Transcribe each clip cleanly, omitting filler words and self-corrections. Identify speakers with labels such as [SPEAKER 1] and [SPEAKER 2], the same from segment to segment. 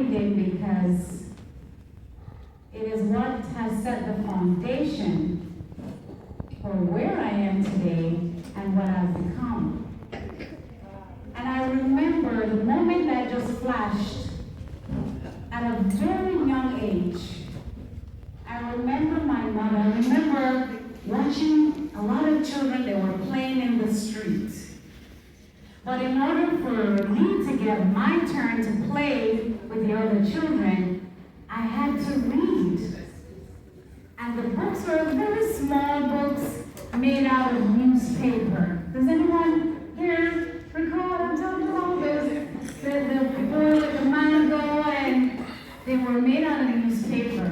[SPEAKER 1] reading because it is what has set the foundation for where I am today and what I've become. And I remember the moment that just flashed at a very young age. I remember my mother. I remember watching a lot of children that were playing in the street. But in order for me to get my turn to play with the other children, I had to read. And the books were very small books made out of newspaper. Does anyone here recall what I'm talking about? The boy with the mango, and they were made out of newspaper.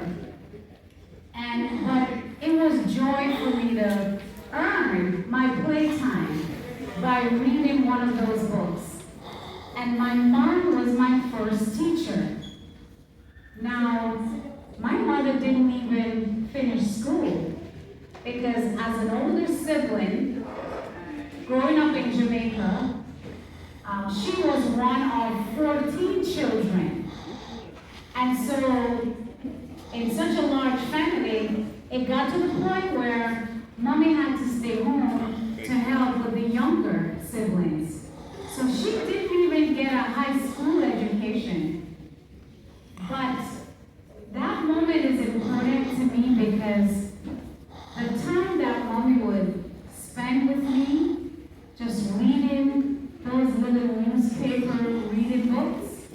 [SPEAKER 1] But it was joy for me to earn my playtime by reading one of those books. And my mom was my first teacher. Now, my mother didn't even finish school because as an older sibling, growing up in Jamaica, she was one of 14 children. And so, in such a large family, it got to the point where mommy had to stay home to help with the younger siblings. So she didn't even get a high school education. But that moment is important to me because the time that mommy would spend with me, just reading those little newspaper reading books,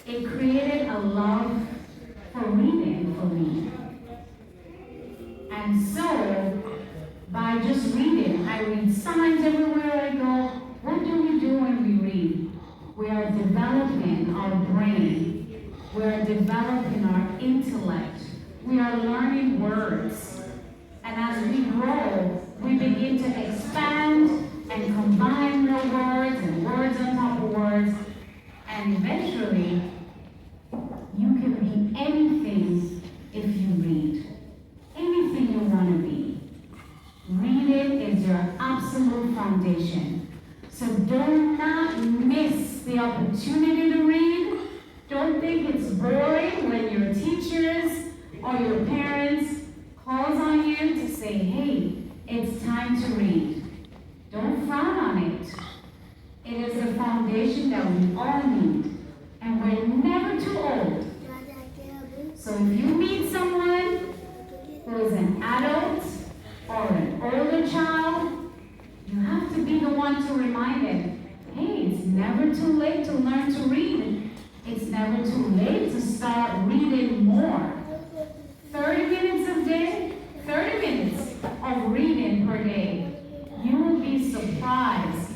[SPEAKER 1] it created a love for reading for me. And so, by just reading, I read signs everywhere I go. What do we do when we read? We are developing our brain. We are developing our intellect. We are learning words. And as we grow, we begin to expand and combine more words and words on top of words. And eventually, you can be anything if you read. Anything you want to be. Reading is your absolute foundation. So do not miss the opportunity to read. Don't think it's boring when your teachers or your parents calls on you to say, hey, it's time to read. Don't frown on it. It is a foundation that we all need. And we're never too old. So if you meet someone who is an adult or an older child, you have to be the one to remind them, hey, it's never too late to learn to read. It's never too late to start reading more. 30 minutes a day, 30 minutes of reading per day. You will be surprised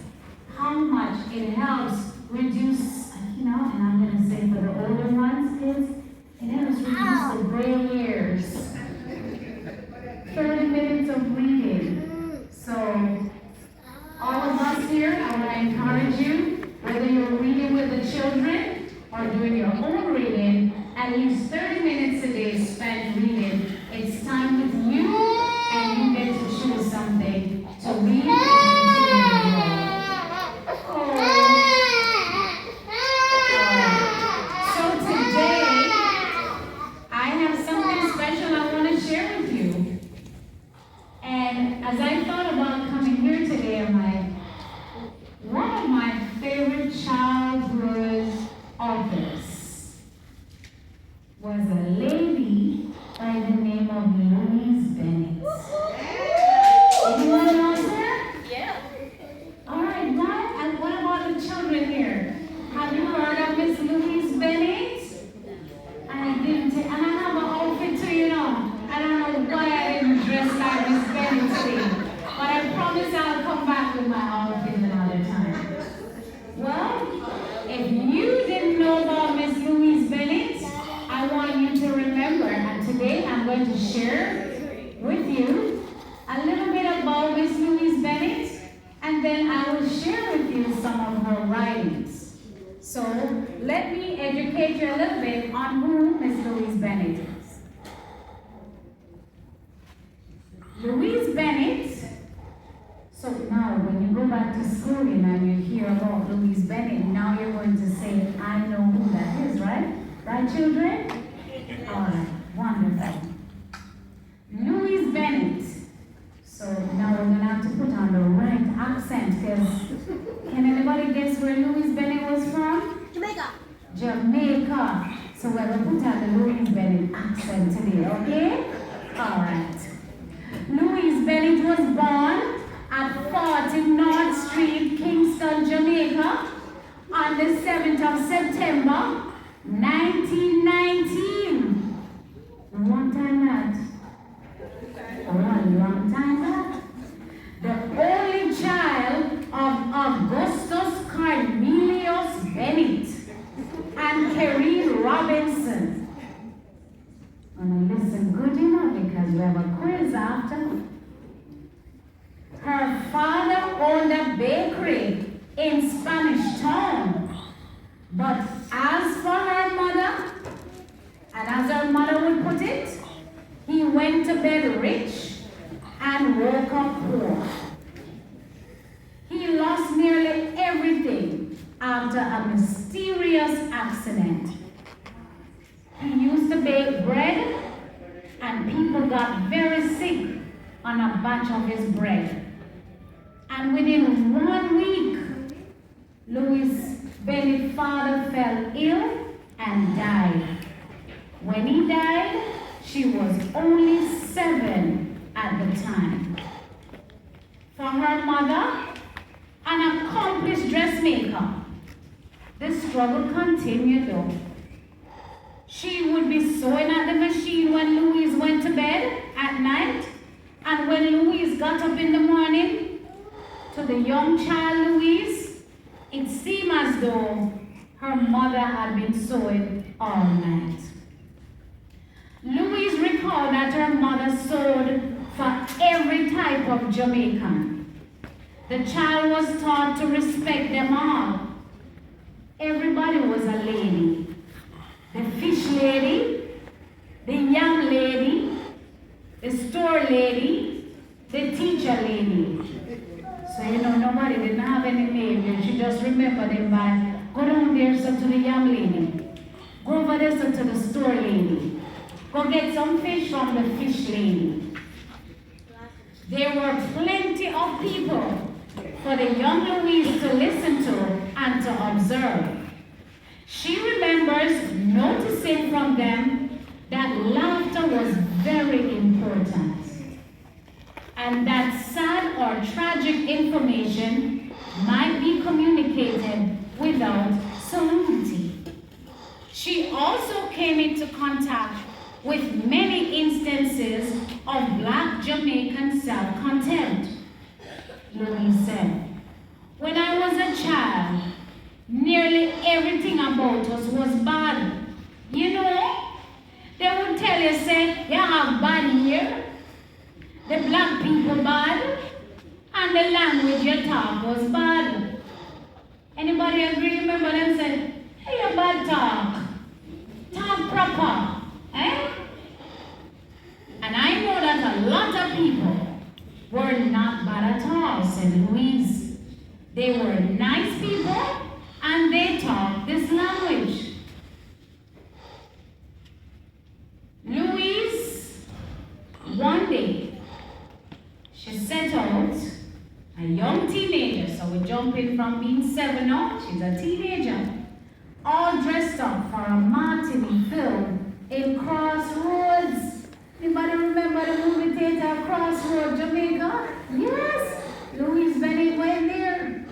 [SPEAKER 1] how much it helps reduce, and I'm going to say for the older ones, kids, it helps reduce the gray hairs. 30 minutes of reading. So, all of us here, I want to encourage you, whether you're reading with the children or doing your own reading, at least 30 minutes a day spent reading. It's time with you, and you get to choose something to read and continue to grow. So today, I have something special I want to share with you. And as I thought about coming here today, I'm like, one of my favorite childhood authors was a lady by the name of Louise Bennett. Anyone else here?
[SPEAKER 2] Yeah.
[SPEAKER 1] All right, and what about the children here? Have you heard of Miss Louise Bennett? And I have an outfit too, I don't know why I didn't dress like Miss Bennett today. But I promise I'll come back with my outfit another time. Well, if you didn't know about Miss Louise Bennett, I want you to remember. And today I'm going to share with you a little bit about Miss Louise Bennett, and then I will share with you some of her writings. So let me educate you a little bit on who Miss Louise Bennett is. Louise Bennett, so now when you go back to school and you hear about Louise Bennett, now you're going to say, I know who that is, right? got children? All right, wonderful. Louise Bennett. So now we're going to have to put on the right accent, because can anybody guess where Louise Bennett was from?
[SPEAKER 2] Jamaica.
[SPEAKER 1] Jamaica. So we're going to put on the Louise Bennett accent today, okay? All right. Louise Bennett was born at 40 North Street, Kingston, Jamaica, on the 7th of September, 1919. Long time that? Oh, long time that? The only child of Augustus Cornelius Bennett and Kerry Robinson. And listen good enough because we have a quiz after. Her father owned a bakery in Spanish Town. But as for her mother, and as her mother would put it, he went to bed rich and woke up poor. He lost nearly everything after a mysterious accident. He used to bake bread, and people got very sick on a batch of his bread. And within 1 week, Louise Bennett's father fell ill and died. When he died, she was only 7 at the time. For her mother, an accomplished dressmaker, the struggle continued though. She would be sewing at the machine when Louise went to bed at night, and when Louise got up in the morning, to the young child Louise, it seemed as though her mother had been sewing all night. Louise recalled that her mother sewed for every type of Jamaican. The child was taught to respect them all. Everybody was a lady. The fish lady, the yam lady, the store lady, the teacher lady. So nobody didn't have any name. You just remember them by, go down there so to the yam lady. Go over there so to the store lady. Go get some fish from the fish lady. There were plenty of people for the young Louise to listen to and to observe. She remembers noticing from them that laughter was very important, and that sad or tragic information might be communicated without solemnity. She also came into contact with many instances of Black Jamaican self-contempt. Louise said, "When I was a child, nearly everything about us was bad. They would tell you, say, you have bad hair, the black people bad, and the language you talk was bad." Anybody agree? Remember them said, "Hey, you bad talk. Talk proper." Eh? And I know that a lot of people were not bad at all, said Louise. They were nice people, and they talked this language. Louise, one day, she set out, a young teenager, so we're jumping from being 7 now, she's a teenager, all dressed up for a matinee film in Crossroads. Anybody remember the movie theater Crossroads, Jamaica? Yes, Louise Bennett went there.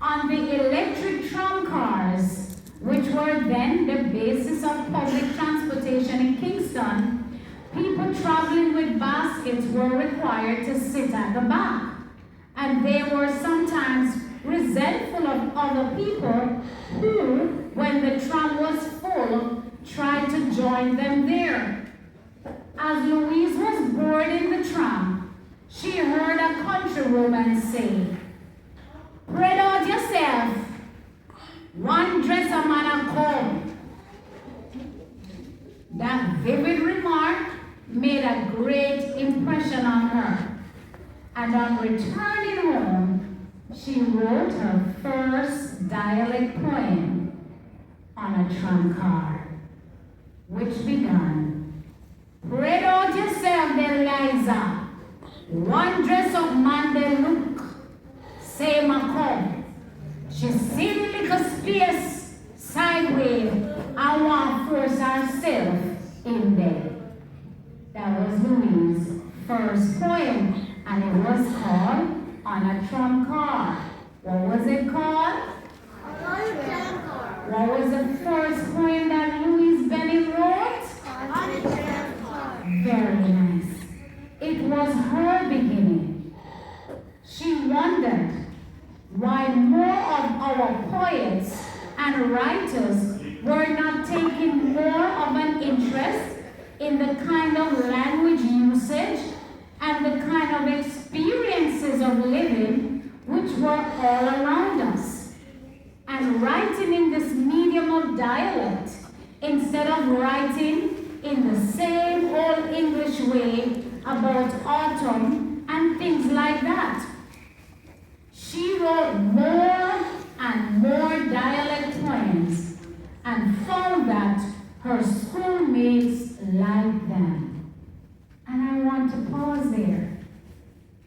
[SPEAKER 1] On the electric tram cars, which were then the basis of public transportation in Kingston, people traveling with baskets were required to sit at the back. And they were sometimes resentful of other people who, when the tram was full, tried to join them there. As Louise was bored in the tram, she heard a countrywoman say, "Spread out yourself. One dress a man a come." That vivid remark made a great impression on her. And on returning home, she wrote her first dialect poem on a tram car. which began, "Spread out yourself, there, Liza. One dress up man, they look. Say, my come. She see the little space sideways. I want force herself in there." That was Louis' first poem, and it was called On a Tram Car. What was it called?
[SPEAKER 2] On a tram car.
[SPEAKER 1] What was the first poem that Louis Bennett wrote?
[SPEAKER 2] On a tram car.
[SPEAKER 1] Very nice. It was her beginning. She wondered why more of our poets and writers were not taking more of an interest in the kind of language usage and the kind of experiences of living which were all around us, and writing in this medium of dialect instead of writing in the same old English way about autumn and things like that. She wrote more and more dialect poems and found that her schoolmates liked them. And I want to pause there.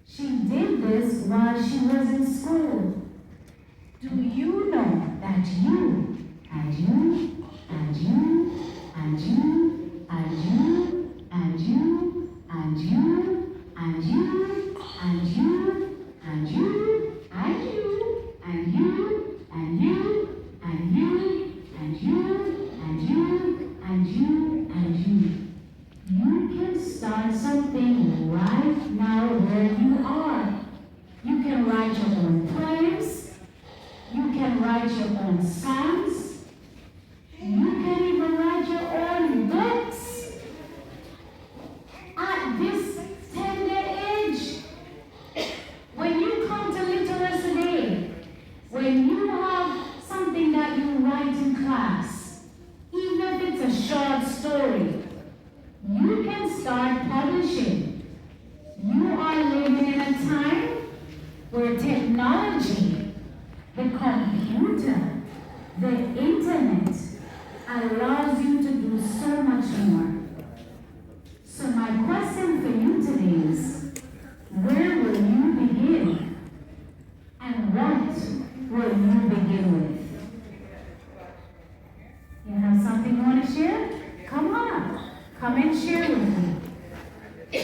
[SPEAKER 1] She did this while she was in school. Do you know that you and you and you and you and you and you and you and you and you and you and you and you and you and you and you and you and you and you can start something right now where you are. You can write your own poems. You can write your own songs. You can even write your own books. At this tender age, when you come to Literacy Day, when you have something that you write in class, even if it's a short story, you can start publishing. You are living in a time where technology, the computer, the internet allows you to do so much more. So my question for you today is, where will you begin? And what will you begin with? You have something you want to share? Come on. Come and share with me.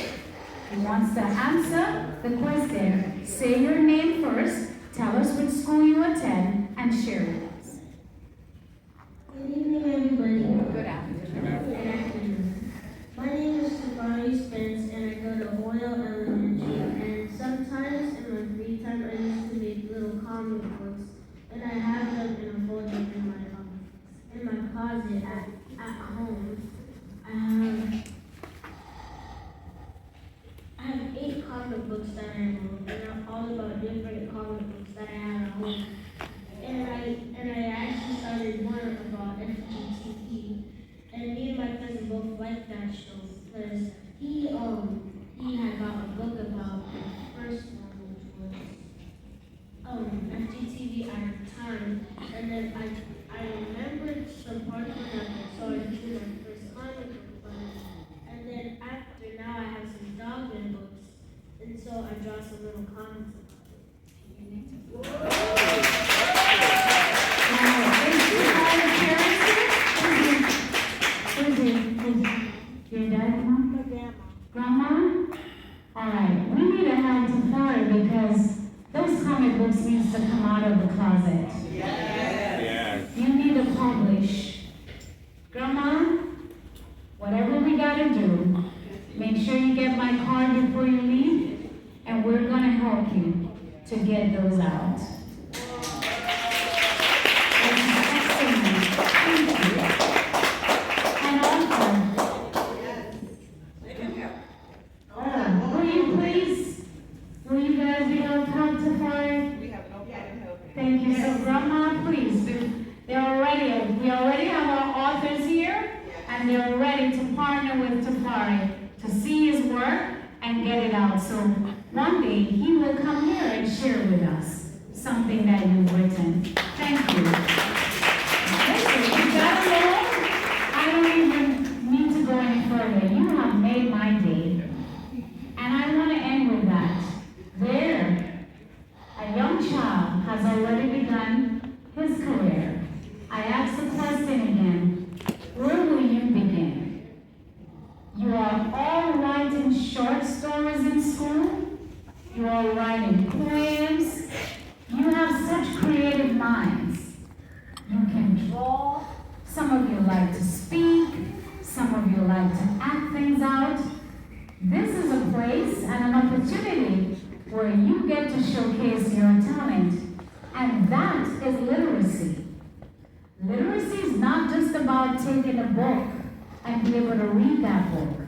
[SPEAKER 1] Who wants to answer the question? Say your name first, tell us which school you attend, and share with us.
[SPEAKER 2] Good evening, everybody.
[SPEAKER 1] Good afternoon.
[SPEAKER 2] Good afternoon. My name is Tamara Spence, and I go to Hoyle Elementary. And sometimes in my free time, I used to make little comic books, and I have them in a folder in my closet at home. I have 8 comic books that I wrote, and they're all about different comic books that I have at home. And I actually started one about FGTV, and me and my cousin both liked that show because he had got a book about the first one, which was FGTV at the time, and then I remembered some parts of that, so I did my first comic book. And then after now I have some dogman books, and so I draw some little comics about it.
[SPEAKER 1] Your dad, Mom? Grandma? Alright, we need a hand to Tamara because those comic books needs to come out of the closet.
[SPEAKER 3] Yes.
[SPEAKER 1] You need to publish. Grandma, whatever we gotta do, make sure you get my card before you leave, and we're gonna help you to get those out. Excellent. Thank you. And also, will you please, will you guys be able to come to fire?
[SPEAKER 4] We have no problem helping.
[SPEAKER 1] Thank you. So Grandma, please, we already have our authors here, and they're ready to partner with Tafari to see his work and get it out. So one day he will come here and share with us something that you've written. Thank you. Listen, you gotta know, I don't even You can draw. Some of you like to speak. Some of you like to act things out. This is a place and an opportunity where you get to showcase your talent. And that is literacy. Literacy is not just about taking a book and be able to read that book.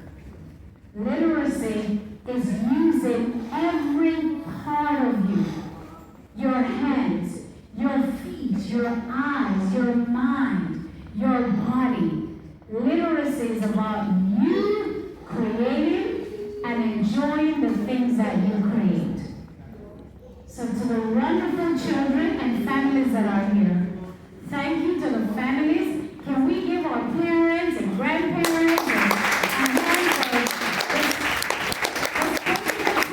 [SPEAKER 1] Literacy is using every part of you. Your hands, your feet, your eyes, your mind, your body. Literacy is about you creating and enjoying the things that you create. So to the wonderful children and families that are here, thank you to the families. Can we give our parents and grandparents and grandparents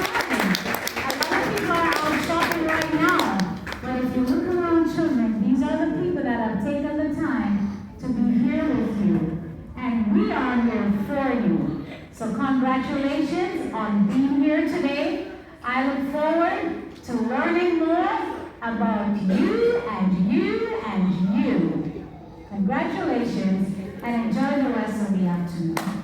[SPEAKER 1] a lot of people are out shopping right now. But if you look around children, these are the people that have taken the time to be here with you. And we are here for you. So congratulations on being here today. I look forward to learning more about you and you and you. Congratulations and enjoy the rest of the afternoon.